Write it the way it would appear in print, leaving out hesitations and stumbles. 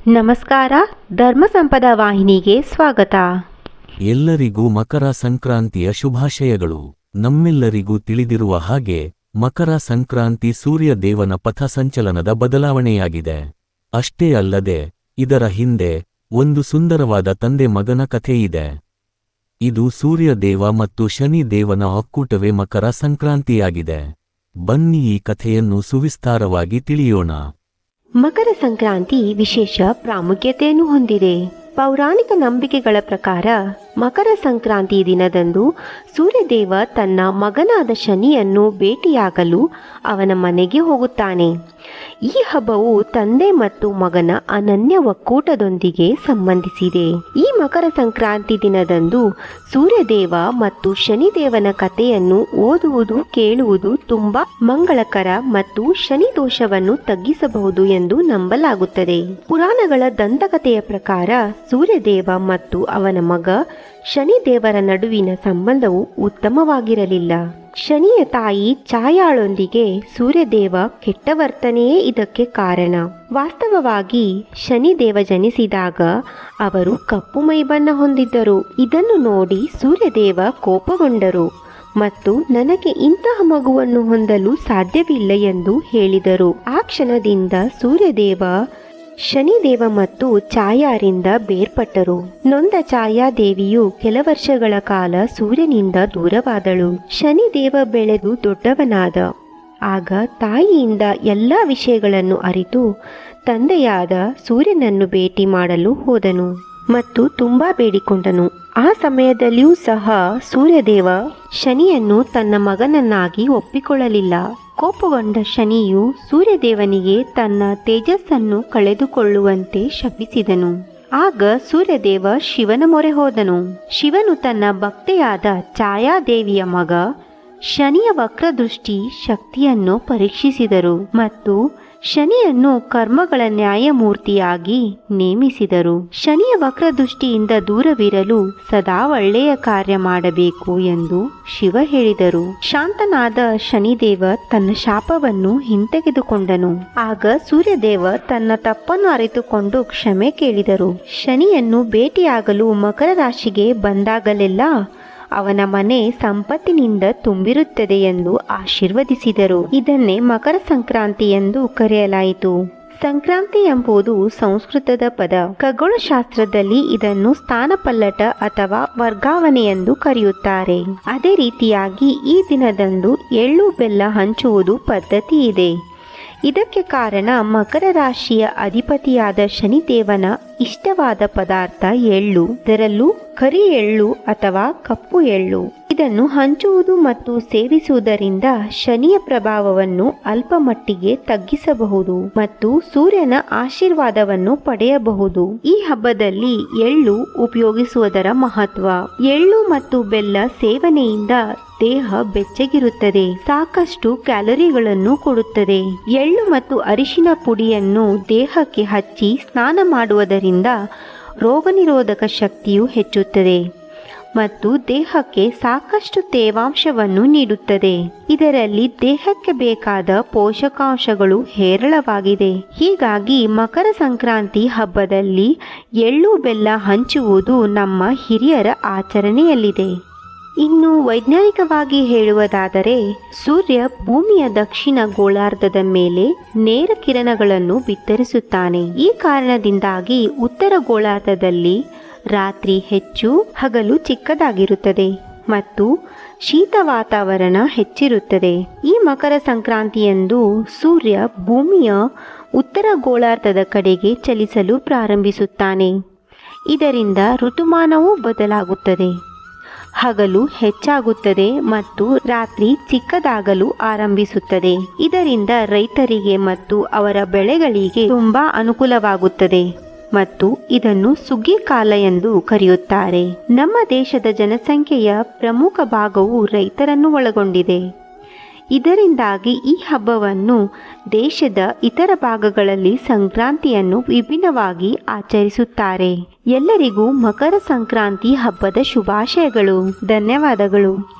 ನಮಸ್ಕಾರ. ಧರ್ಮ ಸಂಪದ ವಾಹಿನಿಗೆ ಸ್ವಾಗತ. ಎಲ್ಲರಿಗೂ ಮಕರ ಸಂಕ್ರಾಂತಿಯ ಶುಭಾಶಯಗಳು. ನಮ್ಮೆಲ್ಲರಿಗೂ ತಿಳಿದಿರುವ ಹಾಗೆ ಮಕರ ಸಂಕ್ರಾಂತಿ ಸೂರ್ಯ ದೇವನ ಪಥ ಸಂಚಲನದ ಬದಲಾವಣೆಯಾಗಿದೆ. ಅಷ್ಟೇ ಅಲ್ಲದೆ ಇದರ ಹಿಂದೆ ಒಂದು ಸುಂದರವಾದ ತಂದೆ ಮಗನ ಕಥೆಯಿದೆ. ಇದು ಸೂರ್ಯ ದೇವ ಮತ್ತು ಶನಿ ದೇವನ ಒಕ್ಕೂಟವೇ ಮಕರ ಸಂಕ್ರಾಂತಿಯಾಗಿದೆ. ಬನ್ನಿ ಈ ಕಥೆಯನ್ನು ಸುವಿಸ್ತಾರವಾಗಿ ತಿಳಿಯೋಣ. ಮಕರ ಸಂಕ್ರಾಂತಿ ವಿಶೇಷ ಪ್ರಾಮುಖ್ಯತೆಯನ್ನು ಹೊಂದಿದೆ. ಪೌರಾಣಿಕ ನಂಬಿಕೆಗಳ ಪ್ರಕಾರ ಮಕರ ಸಂಕ್ರಾಂತಿ ದಿನದಂದು ಸೂರ್ಯದೇವ ತನ್ನ ಮಗನಾದ ಶನಿಯನ್ನು ಭೇಟಿಯಾಗಲು ಅವನ ಮನೆಗೆ ಹೋಗುತ್ತಾನೆ. ಈ ಹಬ್ಬವು ತಂದೆ ಮತ್ತು ಮಗನ ಅನನ್ಯ ಒಕ್ಕೂಟದೊಂದಿಗೆ ಸಂಬಂಧಿಸಿದೆ. ಈ ಮಕರ ಸಂಕ್ರಾಂತಿ ದಿನದಂದು ಸೂರ್ಯದೇವ ಮತ್ತು ಶನಿದೇವನ ಕಥೆಯನ್ನು ಓದುವುದು ಕೇಳುವುದು ತುಂಬಾ ಮಂಗಳಕರ ಮತ್ತು ಶನಿ ದೋಷವನ್ನು ತಗ್ಗಿಸಬಹುದು ಎಂದು ನಂಬಲಾಗುತ್ತದೆ. ಪುರಾಣಗಳ ದಂತಕಥೆಯ ಪ್ರಕಾರ ಸೂರ್ಯದೇವ ಮತ್ತು ಅವನ ಮಗ ಶನಿದೇವರ ನಡುವಿನ ಸಂಬಂಧವು ಉತ್ತಮವಾಗಿರಲಿಲ್ಲ. ಶನಿಯ ತಾಯಿ ಛಾಯಾಳೊಂದಿಗೆ ಸೂರ್ಯದೇವ ಕೆಟ್ಟ ವರ್ತನೆಯೇ ಇದಕ್ಕೆ ಕಾರಣ. ವಾಸ್ತವವಾಗಿ ಶನಿದೇವ ಜನಿಸಿದಾಗ ಅವರು ಕಪ್ಪು ಮೈಬಣ್ಣ ಹೊಂದಿದ್ದರು. ಇದನ್ನು ನೋಡಿ ಸೂರ್ಯದೇವ ಕೋಪಗೊಂಡರು ಮತ್ತು ನನಗೆ ಇಂತಹ ಮಗುವನ್ನು ಹೊಂದಲು ಸಾಧ್ಯವಿಲ್ಲ ಎಂದು ಹೇಳಿದರು. ಆ ಕ್ಷಣದಿಂದ ಸೂರ್ಯದೇವ ಶನಿದೇವ ಮತ್ತು ಛಾಯಾರಿಂದ ಬೇರ್ಪಟ್ಟರು. ನೊಂದ ಛಾಯಾದೇವಿಯು ಕೆಲ ವರ್ಷಗಳ ಕಾಲ ಸೂರ್ಯನಿಂದ ದೂರವಾದಳು. ಶನಿದೇವ ಬೆಳೆದು ದೊಡ್ಡವನಾದ. ಆಗ ತಾಯಿಯಿಂದ ಎಲ್ಲ ವಿಷಯಗಳನ್ನು ಅರಿತು ತಂದೆಯಾದ ಸೂರ್ಯನನ್ನು ಭೇಟಿ ಮಾಡಲು ಹೋದನು ಮತ್ತು ತುಂಬಾ ಬೇಡಿಕೊಂಡನು. ಆ ಸಮಯದಲ್ಲಿಯೂ ಸಹ ಸೂರ್ಯದೇವ ಶನಿಯನ್ನು ತನ್ನ ಮಗನನ್ನಾಗಿ ಒಪ್ಪಿಕೊಳ್ಳಲಿಲ್ಲ. ಕೋಪಗೊಂಡ ಶನಿಯು ಸೂರ್ಯದೇವನಿಗೆ ತನ್ನ ತೇಜಸ್ಸನ್ನು ಕಳೆದುಕೊಳ್ಳುವಂತೆ ಶಪಿಸಿದನು. ಆಗ ಸೂರ್ಯದೇವ ಶಿವನ ಮೊರೆ ಹೋದನು. ಶಿವನು ತನ್ನ ಭಕ್ತೆಯಾದ ಛಾಯಾದೇವಿಯ ಮಗ ಶನಿಯ ವಕ್ರದೃಷ್ಟಿ ಶಕ್ತಿಯನ್ನು ಪರೀಕ್ಷಿಸಿದರು ಮತ್ತು ಶನಿಯನ್ನು ಕರ್ಮಗಳ ನ್ಯಾಯಮೂರ್ತಿಯಾಗಿ ನೇಮಿಸಿದರು. ಶನಿಯ ವಕ್ರದೃಷ್ಟಿಯಿಂದ ದೂರವಿರಲು ಸದಾ ಒಳ್ಳೆಯ ಕಾರ್ಯ ಮಾಡಬೇಕು ಎಂದು ಶಿವ ಹೇಳಿದರು. ಶಾಂತನಾದ ಶನಿದೇವ ತನ್ನ ಶಾಪವನ್ನು ಹಿಂತೆಗೆದುಕೊಂಡನು. ಆಗ ಸೂರ್ಯದೇವ ತನ್ನ ತಪ್ಪನ್ನು ಅರಿತುಕೊಂಡು ಕ್ಷಮೆ ಕೇಳಿದರು. ಶನಿಯನ್ನು ಭೇಟಿಯಾಗಲು ಮಕರ ರಾಶಿಗೆ ಬಂದಾಗಲೆಲ್ಲ ಅವನ ಮನೆ ಸಂಪತ್ತಿನಿಂದ ತುಂಬಿರುತ್ತದೆ ಎಂದು ಆಶೀರ್ವದಿಸಿದರು. ಇದನ್ನೇ ಮಕರ ಸಂಕ್ರಾಂತಿ ಎಂದು ಕರೆಯಲಾಯಿತು. ಸಂಕ್ರಾಂತಿ ಎಂಬುದು ಸಂಸ್ಕೃತದ ಪದ. ಖಗೋಳಶಾಸ್ತ್ರದಲ್ಲಿ ಇದನ್ನು ಸ್ಥಾನಪಲ್ಲಟ ಅಥವಾ ವರ್ಗಾವಣೆ ಎಂದು ಕರೆಯುತ್ತಾರೆ. ಅದೇ ರೀತಿಯಾಗಿ ಈ ದಿನದಂದು ಎಳ್ಳು ಬೆಲ್ಲ ಹಂಚುವುದು ಪದ್ಧತಿ ಇದೆ. ಇದಕ್ಕೆ ಕಾರಣ ಮಕರ ರಾಶಿಯ ಅಧಿಪತಿಯಾದ ಶನಿದೇವನ ಇಷ್ಟವಾದ ಪದಾರ್ಥ ಎಳ್ಳು, ಅದರಲ್ಲೂ ಕರಿ ಎಳ್ಳು ಅಥವಾ ಕಪ್ಪು ಎಳ್ಳು. ಇದನ್ನು ಹಂಚುವುದು ಮತ್ತು ಸೇವಿಸುವುದರಿಂದ ಶನಿಯ ಪ್ರಭಾವವನ್ನು ಅಲ್ಪ ಮಟ್ಟಿಗೆ ತಗ್ಗಿಸಬಹುದು ಮತ್ತು ಸೂರ್ಯನ ಆಶೀರ್ವಾದವನ್ನು ಪಡೆಯಬಹುದು. ಈ ಹಬ್ಬದಲ್ಲಿ ಎಳ್ಳು ಉಪಯೋಗಿಸುವುದರ ಮಹತ್ವ. ಎಳ್ಳು ಮತ್ತು ಬೆಲ್ಲ ಸೇವನೆಯಿಂದ ದೇಹ ಬೆಚ್ಚಗಿರುತ್ತದೆ, ಸಾಕಷ್ಟು ಕ್ಯಾಲರಿಗಳನ್ನು ಕೊಡುತ್ತದೆ. ಎಳ್ಳು ಮತ್ತು ಅರಿಶಿನ ಪುಡಿಯನ್ನು ದೇಹಕ್ಕೆ ಹಚ್ಚಿ ಸ್ನಾನ ಮಾಡುವುದರಿಂದ ರೋಗನಿರೋಧಕ ಶಕ್ತಿಯು ಹೆಚ್ಚುತ್ತದೆ ಮತ್ತು ದೇಹಕ್ಕೆ ಸಾಕಷ್ಟು ತೇವಾಂಶವನ್ನು ನೀಡುತ್ತದೆ. ಇದರಲ್ಲಿ ದೇಹಕ್ಕೆ ಬೇಕಾದ ಪೋಷಕಾಂಶಗಳು ಹೇರಳವಾಗಿದೆ. ಹೀಗಾಗಿ ಮಕರ ಸಂಕ್ರಾಂತಿ ಹಬ್ಬದಲ್ಲಿ ಎಳ್ಳು ಬೆಲ್ಲ ಹಂಚುವುದು ನಮ್ಮ ಹಿರಿಯರ ಆಚರಣೆಯಲ್ಲಿದೆ. ಇನ್ನು ವೈಜ್ಞಾನಿಕವಾಗಿ ಹೇಳುವುದಾದರೆ ಸೂರ್ಯ ಭೂಮಿಯ ದಕ್ಷಿಣ ಗೋಳಾರ್ಧದ ಮೇಲೆ ನೇರ ಕಿರಣಗಳನ್ನು ಬಿತ್ತರಿಸುತ್ತಾನೆ. ಈ ಕಾರಣದಿಂದಾಗಿ ಉತ್ತರ ಗೋಳಾರ್ಧದಲ್ಲಿ ರಾತ್ರಿ ಹೆಚ್ಚು, ಹಗಲು ಚಿಕ್ಕದಾಗಿರುತ್ತದೆ ಮತ್ತು ಶೀತ ವಾತಾವರಣ ಹೆಚ್ಚಿರುತ್ತದೆ. ಈ ಮಕರ ಸಂಕ್ರಾಂತಿಯಂದು ಸೂರ್ಯ ಭೂಮಿಯ ಉತ್ತರ ಗೋಳಾರ್ಧದ ಕಡೆಗೆ ಚಲಿಸಲು ಪ್ರಾರಂಭಿಸುತ್ತಾನೆ. ಇದರಿಂದ ಋತುಮಾನವೂ ಬದಲಾಗುತ್ತದೆ. ಹಗಲು ಹೆಚ್ಚಾಗುತ್ತದೆ ಮತ್ತು ರಾತ್ರಿ ಚಿಕ್ಕದಾಗಲು ಆರಂಭಿಸುತ್ತದೆ. ಇದರಿಂದ ರೈತರಿಗೆ ಮತ್ತು ಅವರ ಬೆಳೆಗಳಿಗೆ ತುಂಬಾ ಅನುಕೂಲವಾಗುತ್ತದೆ ಮತ್ತು ಇದನ್ನು ಸುಗ್ಗಿ ಕಾಲ ಎಂದು ಕರೆಯುತ್ತಾರೆ. ನಮ್ಮ ದೇಶದ ಜನಸಂಖ್ಯೆಯ ಪ್ರಮುಖ ಭಾಗವು ರೈತರನ್ನು ಒಳಗೊಂಡಿದೆ. ಇದರಿಂದಾಗಿ ಈ ಹಬ್ಬವನ್ನು ದೇಶದ ಇತರ ಭಾಗಗಳಲ್ಲಿ ಸಂಕ್ರಾಂತಿಯನ್ನು ವಿಭಿನ್ನವಾಗಿ ಆಚರಿಸುತ್ತಾರೆ. ಎಲ್ಲರಿಗೂ ಮಕರ ಸಂಕ್ರಾಂತಿ ಹಬ್ಬದ ಶುಭಾಶಯಗಳು. ಧನ್ಯವಾದಗಳು.